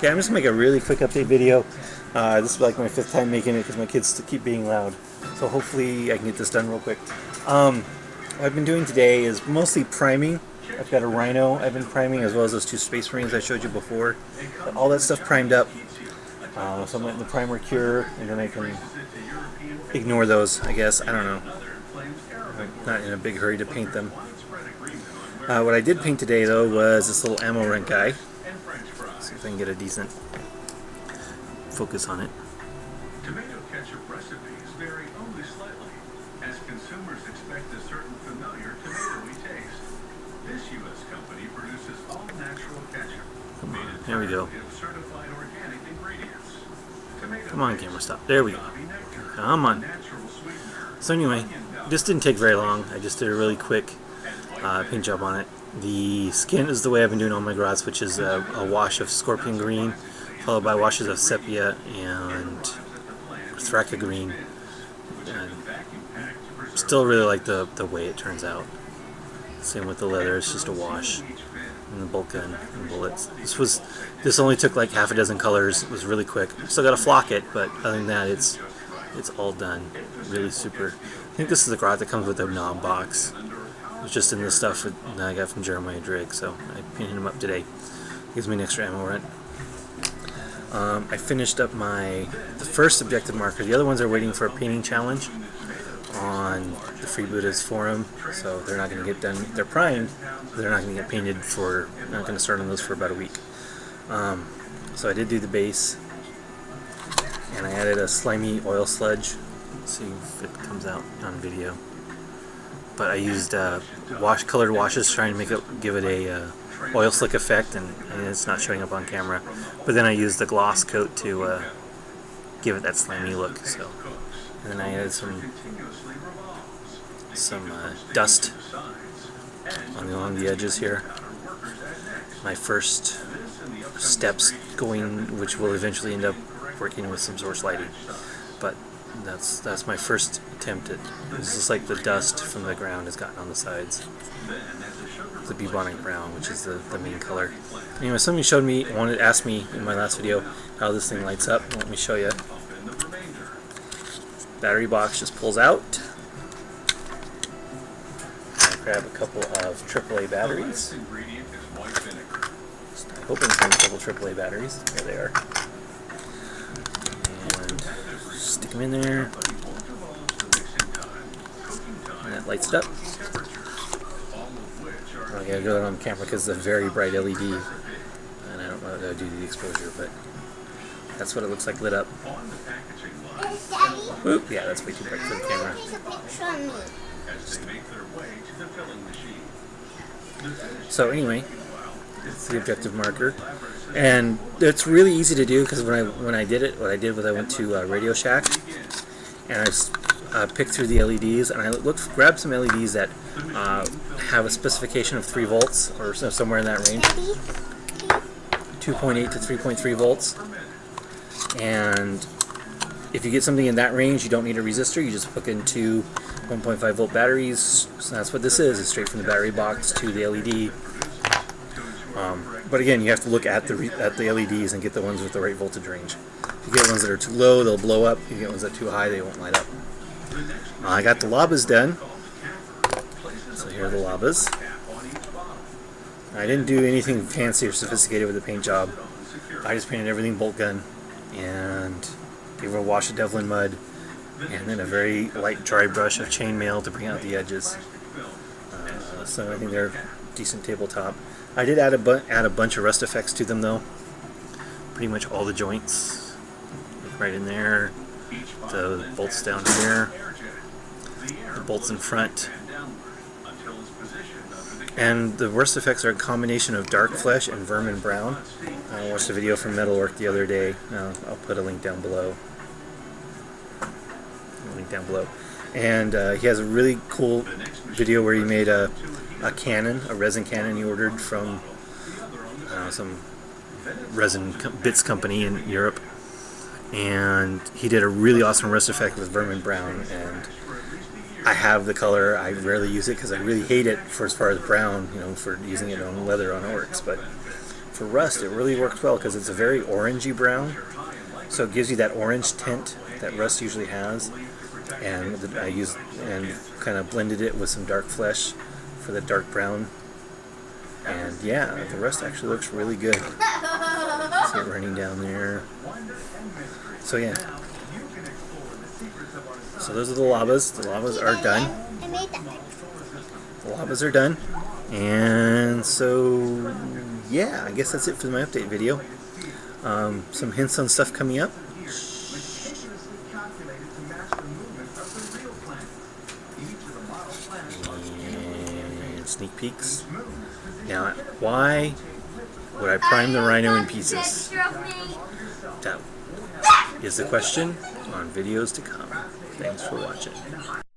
Okay, I'm just gonna make a really quick update video. This is like my 5th time making it because my kids keep being loud. So hopefully I can get this done real quick. What I've been doing today is mostly priming. I've got a Rhino I've been priming, as well as those 2 Space Marines I showed you before. Got all that stuff primed up. So I'm letting the primer cure, and then I can ignore those, I guess. I don't know. I'm not in a big hurry to paint them. What I did paint today, though, was this little ammo rent guy. See if I can get a decent focus on it. Tomato ketchup recipes vary only slightly, as consumers expect a certain familiar tomatoey taste. This U.S. company produces all-natural ketchup. Come on, here we go. Certified organic ingredients. Come on, camera, stop. There we go. Come on. So anyway, this didn't take very long. I just did a really quick paint job on it. The skin is the way I've been doing all my grots, which is a wash of scorpion green, followed by washes of sepia and thraka green. And still really like the way it turns out. Same with the leather, it's just a wash. And the bolt gun and bullets. This only took like half a dozen colors. It was really quick. Still got to flock it, but other than that, it's all done. Really super. I think this is the grot that comes with a knob box. It's just in the stuff that I got from Jeremiah Drigg, so I painted him up today. Gives me an extra ammo rent. I finished up the first objective marker. The other ones are waiting for a painting challenge on the Freebooters forum, so they're not going to get done. They're primed, but they're not going to get painted not going to start on those for about a week. So I did do the base, and I added a slimy oil sludge. Let's see if it comes out on video. But I used colored washes, trying to give it a oil slick effect, and it's not showing up on camera. But then I used the gloss coat to give it that slimy look. So, and then I added some dust along the edges here. My first steps going, which will eventually end up working with some source lighting, but that's my first attempt at. It's just like the dust from the ground has gotten on the sides. The bubonic brown, which is the main color. Anyway, somebody asked me in my last video how this thing lights up. Let me show you. Battery box just pulls out. I grab a couple of AAA batteries. I hope it's a couple AAA batteries. There they are. And stick them in there. And that lights it up. I gotta go on camera because it's a very bright LED, and I don't know how to do the exposure, but that's what it looks like lit up. Oop, yeah, that's way too bright for the camera. So anyway, it's the objective marker, and it's really easy to do because when I did it, what I did was I went to Radio Shack, and I picked through the LEDs, and I grabbed some LEDs that have a specification of 3 volts or somewhere in that range, 2.8 to 3.3 volts. And if you get something in that range, you don't need a resistor. You just hook in 2 1.5 volt batteries. So that's what this is. It's straight from the battery box to the LED. But again, you have to look at the LEDs and get the ones with the right voltage range. If you get ones that are too low, they'll blow up. If you get ones that are too high, they won't light up. I got the Lobbas done. So here are the Lobbas. I didn't do anything fancy or sophisticated with the paint job. I just painted everything bolt gun and gave it a wash of Devlin mud and then a very light dry brush of chainmail to bring out the edges. So I think they're decent tabletop. I did add a bunch of rust effects to them though. Pretty much all the joints, like right in there, the bolts down here, the bolts in front. And the worst effects are a combination of dark flesh and vermin brown. I watched a video from Metalwork the other day. I'll put a link down below. And he has a really cool video where he made a resin cannon he ordered from some resin bits company in Europe. And he did a really awesome rust effect with vermin brown, and I have the color. I rarely use it because I really hate it as far as brown, for using it on leather on orcs, but for rust, it really works well because it's a very orangey brown, so it gives you that orange tint that rust usually has. And I used and kind of blended it with some dark flesh for the dark brown. And yeah, the rust actually looks really good. See it running down there. So yeah. So those are the Lobbas. The Lobbas are done. I made that. The Lobbas are done. And so yeah, I guess that's it for my update video. Some hints on stuff coming up. And sneak peeks. Now, why would I prime the Rhino in pieces? That is the question on videos to come. Thanks for watching.